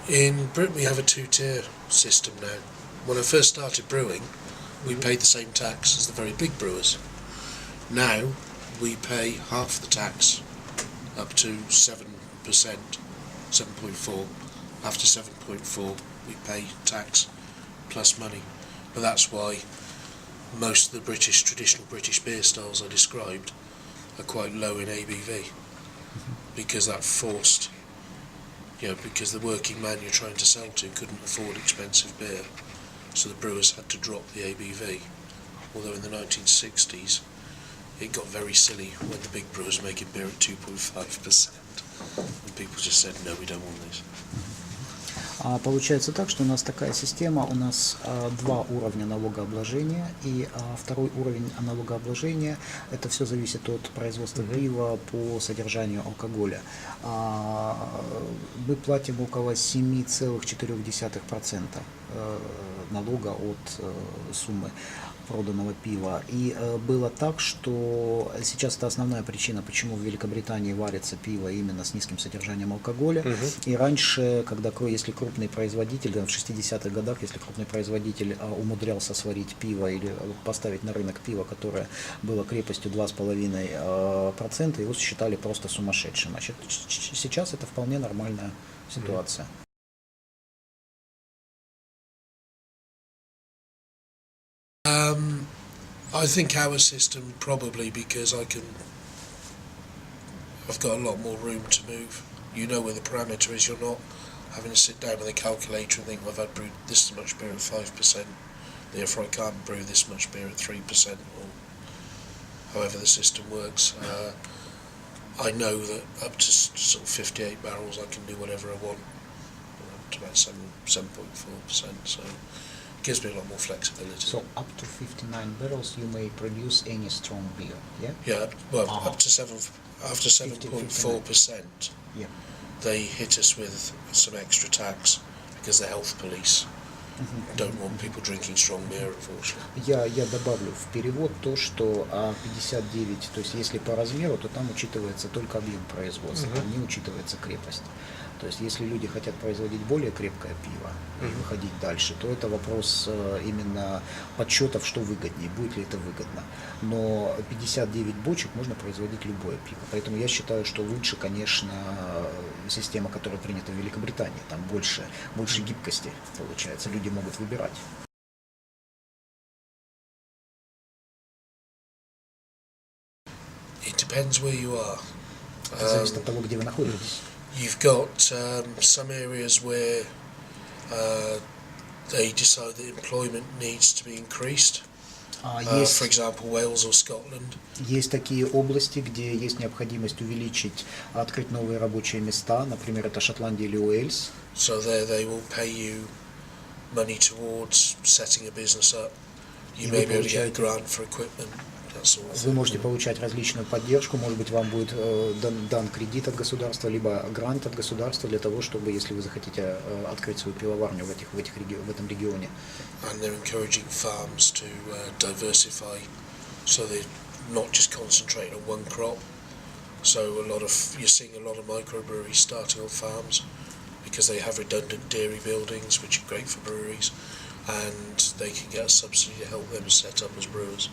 In Britain we have a two-tier system now. When I first started brewing, we paid the same tax as the very big brewers. Now we pay half the tax, up to 7%, 7.4. After 7.4 we pay tax plus money. But that's why most of the traditional British beer styles I described are quite low in ABV, because that forced, because the working man you're trying to sell to couldn't afford expensive beer, so the brewers had to drop the ABV. Although in the 1960s it got very silly when the big brewers were making beer at 2.5%, and people just said, no, we don't want this. Получается так, что у нас такая система, у нас два уровня налогообложения, и второй уровень налогообложения, это все зависит от производства пива по содержанию алкоголя. Мы платим около 7,4% налога от суммы проданного пива. И было так, что сейчас это основная причина, почему в Великобритании варится пиво именно с низким содержанием алкоголя. И раньше, если крупный производитель, в 60-х годах, если крупный производитель умудрялся сварить пиво или поставить на рынок пиво, которое было крепостью 2,5%, его считали просто сумасшедшим. Сейчас это вполне нормальная ситуация. I think our system, probably because I've got a lot more room to move. You know where the parameter is. You're not having to sit down with a calculator and think, well, I've brewed this much beer at 5%, therefore I can't brew this much beer at 3%, or however the system works. I know that up to sort of 58 barrels I can do whatever I want, up to about 7.4%, so it gives me a lot more flexibility. So up to 59 barrels you may produce any strong beer, yeah? Yeah, well, up to after 7.4%, yeah, they hit us with some extra tax because the health police don't want people drinking strong beer, unfortunately. Я добавлю в перевод то, что 59, то есть если по размеру, то там учитывается только объем производства, там не учитывается крепость. То есть если люди хотят производить более крепкое пиво и выходить дальше, то это вопрос именно подсчетов, что выгоднее, будет ли это выгодно. Но 59 бочек можно производить любое пиво. Поэтому я считаю, что лучше, конечно, система, которая принята в Великобритании. Там больше гибкости получается, люди могут выбирать. It depends where you are. Это зависит от того, где вы находитесь. You've got some areas where they decide that employment needs to be increased. For example, Wales or Scotland. Есть такие области, где есть необходимость открыть новые рабочие места, например, это Шотландия или Уэльс. So there they will pay you money towards setting a business up. You may be able to get a grant for equipment. Вы можете получать различную поддержку, может быть, вам будет дан кредит от государства, либо грант от государства для того, чтобы, если вы захотите открыть свою пивоварню в этом регионе. And they're encouraging farms to diversify, so they're not just concentrating on one crop. So you're seeing a lot of microbreweries starting on farms because they have redundant dairy buildings, which are great for breweries, and they can get a subsidy to help them set up as brewers.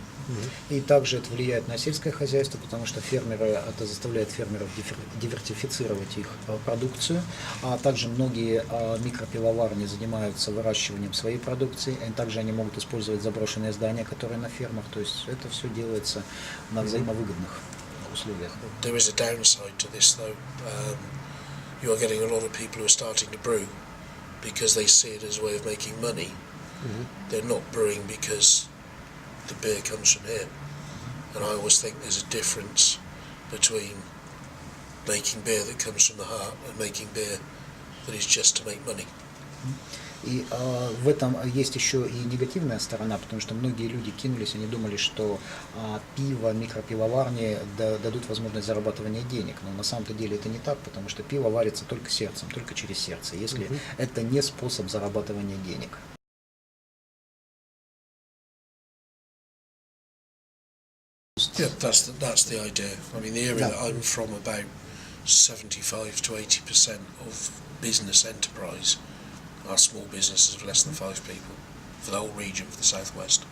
И также это влияет на сельское хозяйство, потому что это заставляет фермеров диверсифицировать их продукцию, а также многие микропивоварни занимаются выращиванием своей продукции, и также они могут использовать заброшенные здания, которые на фермах, то есть это все делается на взаимовыгодных условиях. There is a downside to this though. You are getting a lot of people who are starting to brew because they see it as a way of making money. They're not brewing because the beer comes from here. And I always think there's a difference between making beer that comes from the heart and making beer that is just to make money. И в этом есть еще и негативная сторона, потому что многие люди кинулись, они думали, что пиво, микропивоварни дадут возможность зарабатывания денег. Но на самом-то деле это не так, потому что пиво варится только сердцем, только через сердце, если это не способ зарабатывания денег. Yeah, that's the idea. I mean, the area that I'm from about 75 to 80% of business enterprise are small businesses of less than 5 people for the whole region, for the southwest.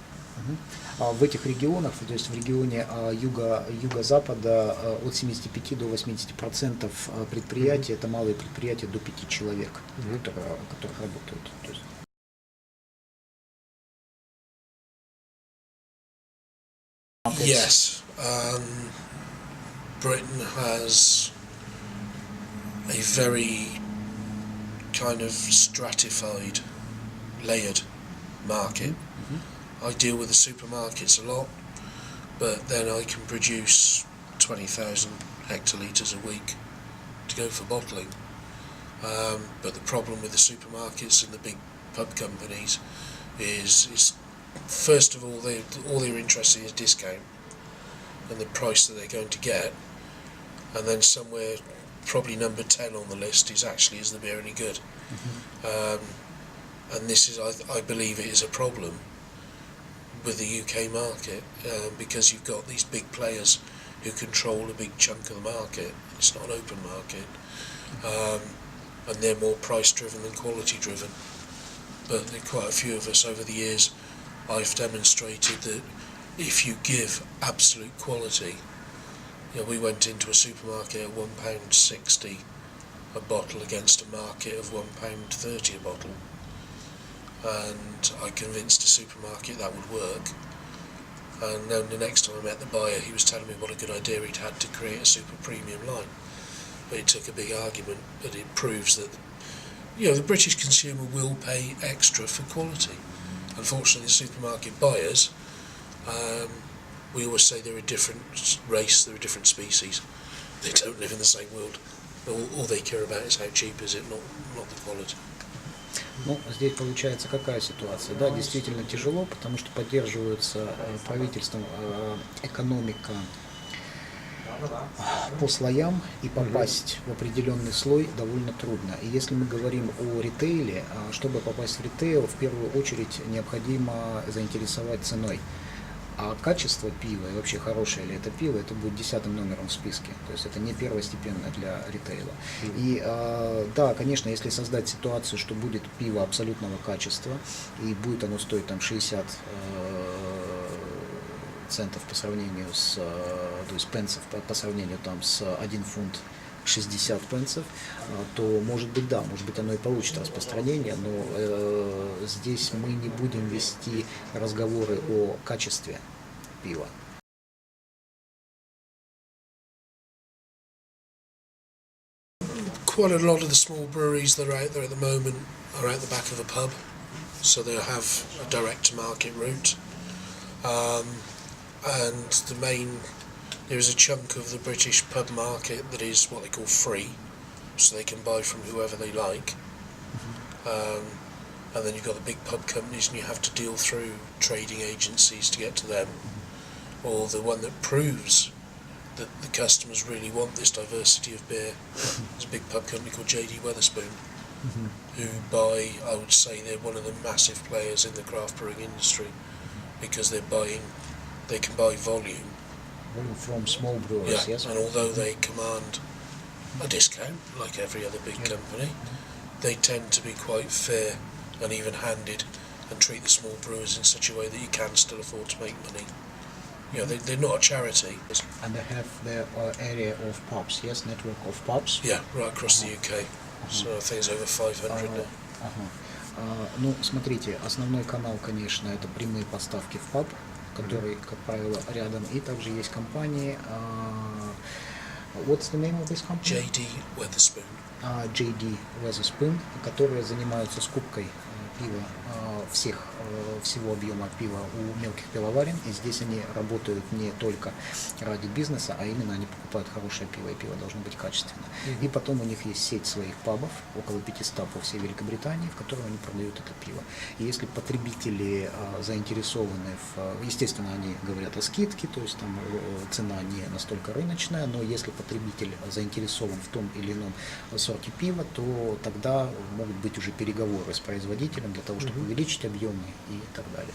В этих регионах, то есть в регионе юго-запада, от 75 до 80% предприятий это малые предприятия до 5 человек, которые работают. То есть. Yes, Britain has a very kind of stratified, layered market. I deal with the supermarkets a lot, but then I can produce 20,000 hectolitres a week to go for bottling. But the problem with the supermarkets and the big pub companies is first of all, all they're interested in is discount and the price that they're going to get, and then somewhere, probably number 10 on the list, is actually, is the beer any good? And this is, I believe it is a problem with the UK market, because you've got these big players who control a big chunk of the market. It's not an open market, and they're more price driven than quality driven. But there are quite a few of us over the years, I've demonstrated that if you give absolute quality, you know, we went into a supermarket at £1.60 a bottle against a market of £1.30 a bottle, and I convinced a supermarket that would work. And then the next time I met the buyer, he was telling me what a good idea he'd had to create a super premium line. But it took a big argument, but it proves that, you know, the British consumer will pay extra for quality. Unfortunately, the supermarket buyers, we always say they're a different race, they're a different species. They don't live in the same world. All they care about is how cheap is it, not the quality. Ну, здесь получается какая ситуация? Да, действительно тяжело, потому что поддерживается правительством экономика по слоям, и попасть в определенный слой довольно трудно. И если мы говорим о ритейле, чтобы попасть в ритейл, в первую очередь необходимо заинтересовать ценой. А качество пива и вообще хорошее ли это пиво, это будет 10-м номером в списке. То есть это не первостепенно для ритейла. И да, конечно, если создать ситуацию, что будет пиво абсолютного качества, и будет оно стоить там 60 центов по сравнению с, то есть пенсов по сравнению там с 1 фунт 60 пенсов, то может быть да, может быть оно и получит распространение, но здесь мы не будем вести разговоры о качестве пива. Quite a lot of the small breweries that are out there at the moment are out the back of a pub, so they'll have a direct to market route. And there is a chunk of the British pub market that is what they call free, so they can buy from whoever they like. And then you've got the big pub companies, and you have to deal through trading agencies to get to them. Or the one that proves that the customers really want this diversity of beer is a big pub company called JD Wetherspoon, who buy, I would say they're one of the massive players in the craft brewing industry, because they can buy volume. From small brewers, yeah, yes. And although they command a discount, like every other big company, they tend to be quite fair and even-handed and treat the small brewers in such a way that you can still afford to make money. You know, they're not a charity. And they have their area of pubs, yes, network of pubs. Yeah, right across the UK. So I think it's over 500 now. Ну, смотрите, основной канал, конечно, это прямые поставки в паб, которые, как правило, рядом. И также есть компании. What's the name of this company? JD Wetherspoon. JD Wetherspoon, которые занимаются скупкой пива, всего объема пива у мелких пивоварен, и здесь они работают не только ради бизнеса, а именно они покупают хорошее пиво, и пиво должно быть качественное. И потом у них есть сеть своих пабов, около 500 по всей Великобритании, в которых они продают это пиво. И если потребители заинтересованы естественно, они говорят о скидке, то есть там цена не настолько рыночная, но если потребитель заинтересован в том или ином сорте пива, то тогда могут быть уже переговоры с производителем для того, чтобы увеличить объемы и так далее.